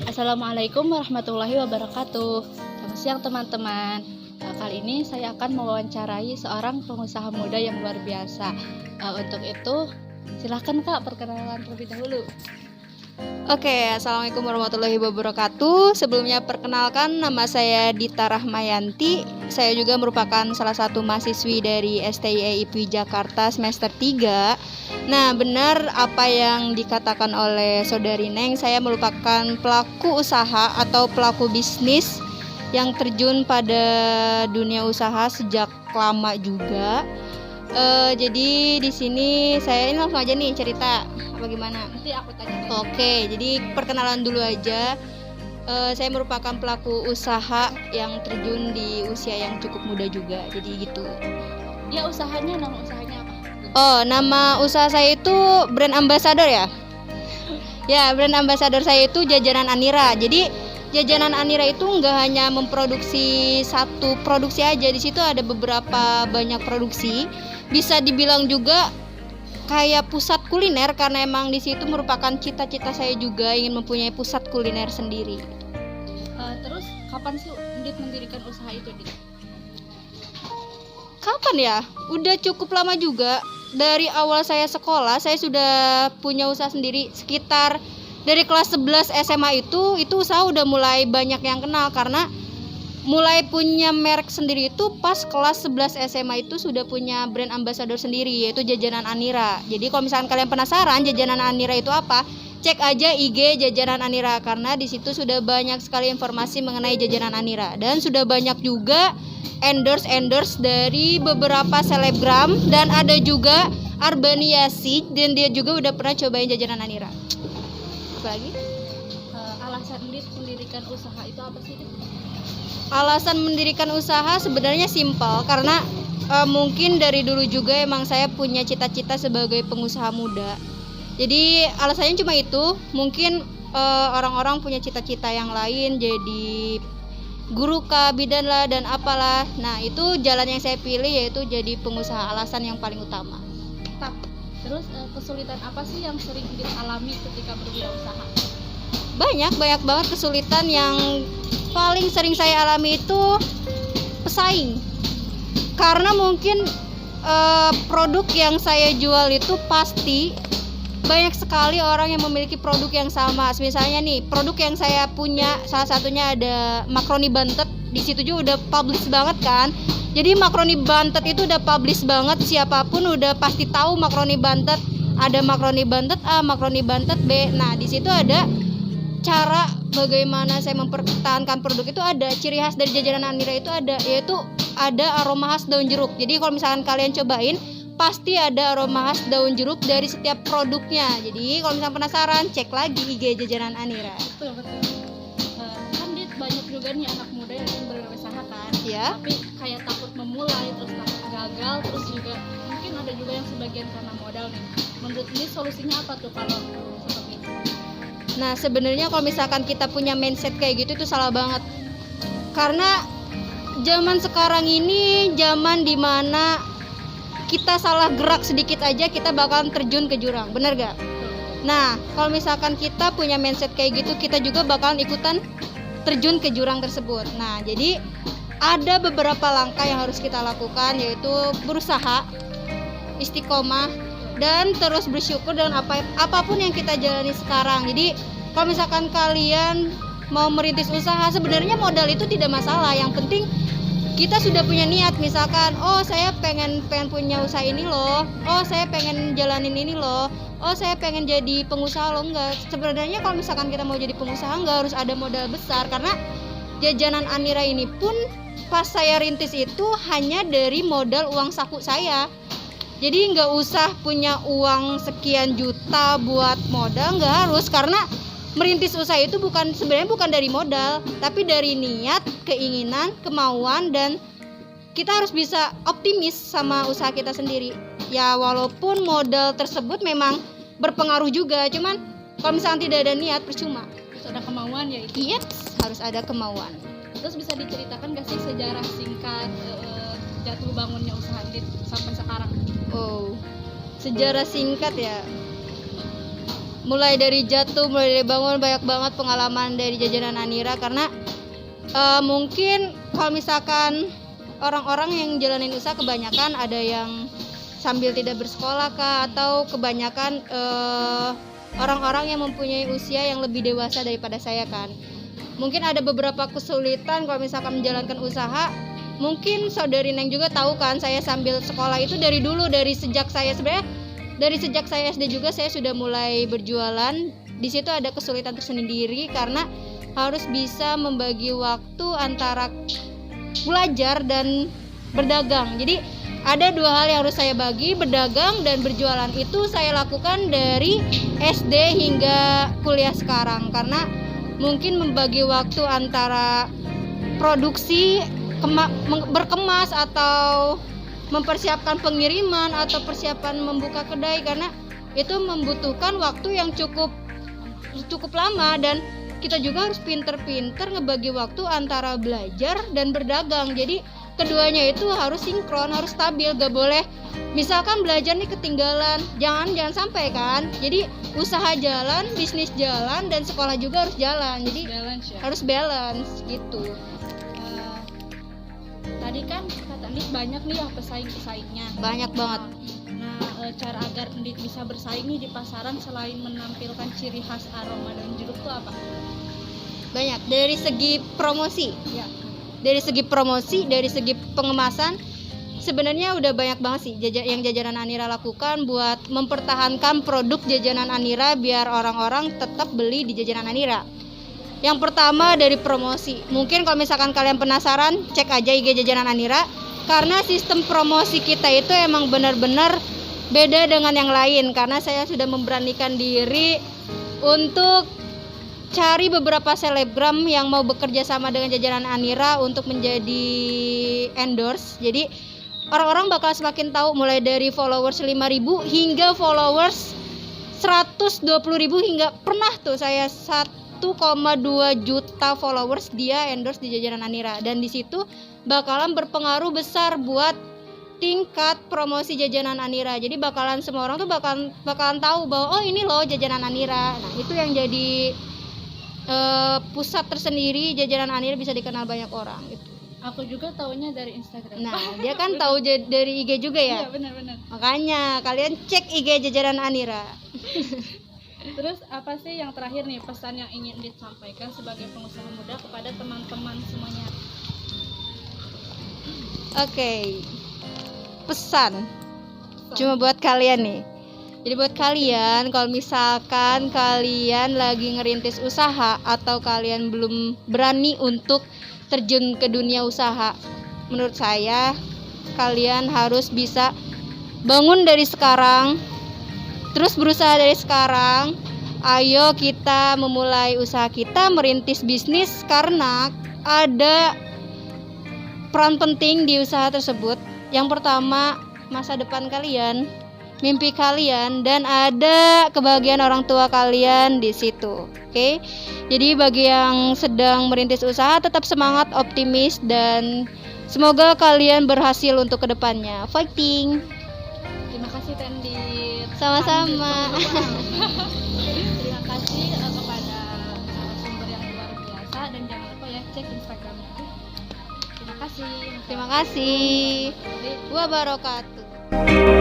Assalamualaikum warahmatullahi wabarakatuh. Selamat siang teman-teman. Kali ini saya akan mewawancarai seorang pengusaha muda yang luar biasa. Untuk itu, silahkan Kak perkenalan terlebih dahulu. Oke, Assalamualaikum warahmatullahi wabarakatuh. Sebelumnya perkenalkan, nama saya Dita Rahmayanti. Saya juga merupakan salah satu mahasiswi dari STI IPI Jakarta semester 3. Nah, benar apa yang dikatakan oleh Saudari Neng, saya merupakan pelaku usaha atau pelaku bisnis yang terjun pada dunia usaha sejak lama juga. Jadi di sini saya ini langsung aja nih cerita apa gimana? Nanti aku tanya. Oke, jadi perkenalan dulu aja. Saya merupakan pelaku usaha yang terjun di usia yang cukup muda juga. Jadi gitu. Dia usahanya, nama usahanya apa? Oh, nama usaha saya itu brand ambassador ya. Ya, brand ambassador saya itu Jajanan Anira. Jadi Jajanan Anira itu nggak hanya memproduksi satu produksi aja. Di situ ada beberapa banyak produksi. Bisa dibilang juga kayak pusat kuliner karena emang di situ merupakan cita-cita saya juga ingin mempunyai pusat kuliner sendiri. Terus kapan sih Dit mendirikan usaha itu, Dit? Kapan ya? Udah cukup lama juga. Dari awal saya sekolah, saya sudah punya usaha sendiri. Sekitar dari kelas 11 SMA itu usaha udah mulai banyak yang kenal karena mulai punya merek sendiri itu pas kelas 11 SMA itu sudah punya brand ambassador sendiri yaitu Jajanan Anira. Jadi kalau misalkan kalian penasaran Jajanan Anira itu apa, cek aja IG Jajanan Anira karena di situ sudah banyak sekali informasi mengenai Jajanan Anira dan sudah banyak juga endorse dari beberapa selebgram dan ada juga Arbaniasi dan dia juga udah pernah cobain Jajanan Anira. Apa lagi? Alasan Dit mendirikan usaha itu apa sih, Dit? Alasan mendirikan usaha sebenarnya simpel karena mungkin dari dulu juga emang saya punya cita-cita sebagai pengusaha muda. Jadi alasannya cuma itu. Mungkin orang-orang punya cita-cita yang lain jadi guru kah, bidan lah dan apalah. Nah, itu jalan yang saya pilih yaitu jadi pengusaha, alasan yang paling utama. Terus kesulitan apa sih yang sering Dit alami ketika berwirausaha? Banyak banget kesulitan. Yang paling sering saya alami itu pesaing. Karena mungkin produk yang saya jual itu pasti banyak sekali orang yang memiliki produk yang sama. Misalnya nih, produk yang saya punya salah satunya ada makaroni bantet. Di situ juga udah publish banget kan. Jadi makaroni bantet itu udah publish banget, siapapun udah pasti tahu makaroni bantet. Ada makaroni bantet A, makaroni bantet B. Nah, di situ ada cara bagaimana saya mempertahankan produk itu, ada ciri khas dari Jajanan Anira itu ada, yaitu ada aroma khas daun jeruk. Jadi kalau misalkan kalian cobain pasti ada aroma khas daun jeruk dari setiap produknya. Jadi kalau misalnya penasaran, cek lagi IG Jajanan Anira. Betul. Kan Dit banyak juga nih anak muda yang ingin berwirausaha kan. Ya. Tapi kayak takut memulai, terus takut gagal, terus juga mungkin ada juga yang sebagian karena modal nih. Menurut Dit solusinya apa tuh kalau seperti itu? Nah, sebenarnya kalau misalkan kita punya mindset kayak gitu itu salah banget. Karena zaman sekarang ini zaman dimana kita salah gerak sedikit aja kita bakalan terjun ke jurang, bener gak? Nah, kalau misalkan kita punya mindset kayak gitu, kita juga bakalan ikutan terjun ke jurang tersebut. Nah, jadi ada beberapa langkah yang harus kita lakukan, yaitu berusaha, istiqomah, dan terus bersyukur dengan apapun yang kita jalani sekarang. Jadi kalau misalkan kalian mau merintis usaha, sebenarnya modal itu tidak masalah. Yang penting kita sudah punya niat, misalkan oh saya pengen punya usaha ini loh, oh saya pengen jalanin ini loh, oh saya pengen jadi pengusaha loh. Enggak, sebenarnya kalau misalkan kita mau jadi pengusaha enggak harus ada modal besar, karena Jajanan Anira ini pun pas saya rintis itu hanya dari modal uang saku saya. Jadi nggak usah punya uang sekian juta buat modal, nggak harus, karena merintis usaha itu sebenarnya bukan dari modal, tapi dari niat, keinginan, kemauan, dan kita harus bisa optimis sama usaha kita sendiri. Ya walaupun modal tersebut memang berpengaruh juga, cuman kalau misalnya tidak ada niat percuma. Terus ada kemauan ya itu. Iya, harus ada kemauan. Terus bisa diceritakan gak sih sejarah singkat jatuh bangunnya usaha Dit sampai sekarang? Oh, sejarah singkat ya. mulai dari jatuh, mulai dari bangun, banyak banget pengalaman dari jajanan Anira. Karena mungkin kalau misalkan orang-orang yang jalanin usaha kebanyakan ada yang sambil tidak bersekolah kah, atau kebanyakan orang-orang yang mempunyai usia yang lebih dewasa daripada saya kan. Mungkin ada beberapa kesulitan kalau misalkan menjalankan usaha. Mungkin saudari Neng juga tahu kan, saya sambil sekolah itu dari dulu, dari sejak saya SD juga saya sudah mulai berjualan. Di situ ada kesulitan tersendiri karena harus bisa membagi waktu antara belajar dan berdagang. Jadi ada dua hal yang harus saya bagi, berdagang dan berjualan. Itu saya lakukan dari SD hingga kuliah sekarang, karena mungkin membagi waktu antara produksi, berkemas, atau mempersiapkan pengiriman, atau persiapan membuka kedai, karena itu membutuhkan waktu yang cukup lama. Dan kita juga harus pinter-pinter ngebagi waktu antara belajar dan berdagang. Jadi keduanya itu harus sinkron, harus stabil, gak boleh misalkan belajar nih ketinggalan, jangan sampai kan. Jadi usaha jalan, bisnis jalan, dan sekolah juga harus jalan. Jadi harus balance gitu. Tadi kan kata Ndit banyak nih ya pesaingnya. Banyak banget. Nah, cara agar Ndit bisa bersaing nih di pasaran selain menampilkan ciri khas aroma dan jeruk tuh apa? Banyak. Dari segi promosi. Ya. Dari segi promosi, dari segi pengemasan, sebenarnya udah banyak banget sih yang jajanan Anira lakukan buat mempertahankan produk jajanan Anira biar orang-orang tetap beli di jajanan Anira. Yang pertama dari promosi. Mungkin kalau misalkan kalian penasaran, cek aja IG jajanan Anira, karena sistem promosi kita itu emang benar-benar beda dengan yang lain. Karena saya sudah memberanikan diri untuk cari beberapa selebgram yang mau bekerja sama dengan jajanan Anira untuk menjadi endorse. Jadi orang-orang bakal semakin tahu, mulai dari followers 5.000 hingga followers 120.000, hingga pernah tuh saya 1,2 juta followers dia endorse di jajanan Anira. Dan di situ bakalan berpengaruh besar buat tingkat promosi jajanan Anira. Jadi bakalan semua orang tuh bakalan tahu bahwa oh ini loh jajanan Anira. Nah, itu yang jadi pusat tersendiri jajanan Anira, bisa dikenal banyak orang gitu. Aku juga taunya dari Instagram. Nah, dia kan tahu dari IG juga ya. Iya, benar-benar. Makanya kalian cek IG jajanan Anira. Terus apa sih yang terakhir nih pesan yang ingin disampaikan sebagai pengusaha muda kepada teman-teman semuanya? Oke. Pesan cuma buat kalian nih. Jadi buat kalian, kalau misalkan kalian lagi ngerintis usaha atau kalian belum berani untuk terjun ke dunia usaha, menurut saya kalian harus bisa bangun dari sekarang, terus berusaha dari sekarang. Ayo kita memulai usaha kita, merintis bisnis, karena ada peran penting di usaha tersebut. Yang pertama, masa depan kalian, mimpi kalian, dan ada kebahagiaan orang tua kalian di situ. Oke? Jadi bagi yang sedang merintis usaha, tetap semangat, optimis, dan semoga kalian berhasil untuk kedepannya. Fighting. Terima kasih Tendit. Sama-sama. Terima kasih kepada narasumber yang luar biasa, dan jangan lupa ya cek Instagramnya. Terima kasih. Terima kasih. Wabarakatuh.